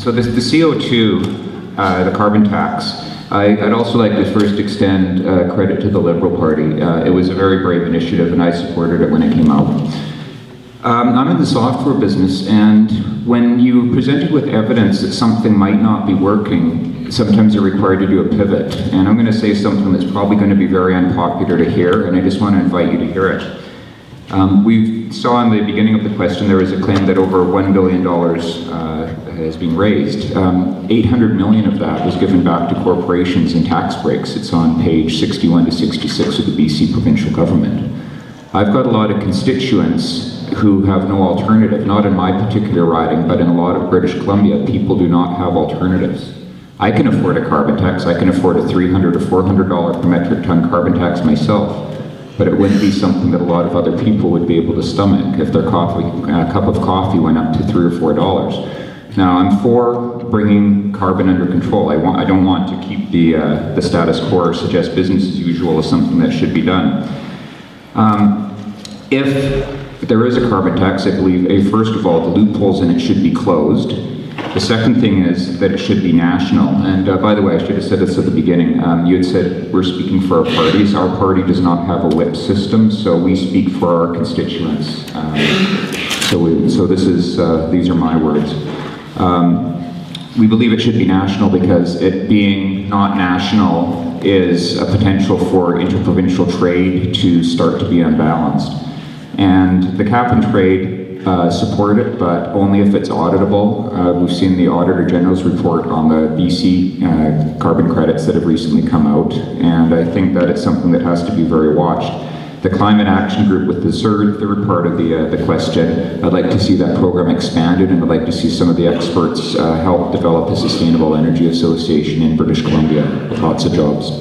So the CO2, the carbon tax, I'd also like to first extend credit to the Liberal Party. It was a very brave initiative and I supported it when it came out. I'm in the software business, and when you're presented with evidence that something might not be working, sometimes you're required to do a pivot. And I'm going to say something that's probably going to be very unpopular to hear, and I just want to invite you to hear it. We saw in the beginning of the question there was a claim that over $1 billion has been raised. 800 million of that was given back to corporations in tax breaks. It's on page 61 to 66 of the BC provincial government. I've got a lot of constituents who have no alternative, not in my particular riding, but in a lot of British Columbia, people do not have alternatives. I can afford a carbon tax, I can afford a $300 or $400 per metric ton carbon tax myself, but it wouldn't be something that a lot of other people would be able to stomach if their cup of coffee went up to $3 or $4. Now, I'm for bringing carbon under control. I don't want to keep the status quo or suggest business as usual as something that should be done. If there is a carbon tax, I believe, first of all, the loopholes in it should be closed. The second thing is that it should be national. And by the way, I should have said this at the beginning. You had said we're speaking for our parties. Our party does not have a whip system, so we speak for our constituents. So this is, these are my words. We believe it should be national because it being not national is a potential for interprovincial trade to start to be unbalanced. And the cap and trade support it, but only if it's auditable. We've seen the Auditor General's report on the BC carbon credits that have recently come out, and I think that it's something that has to be very watched. The Climate Action Group, with the third part of the question, I'd like to see that program expanded, and I'd like to see some of the experts help develop a sustainable energy association in British Columbia with lots of jobs.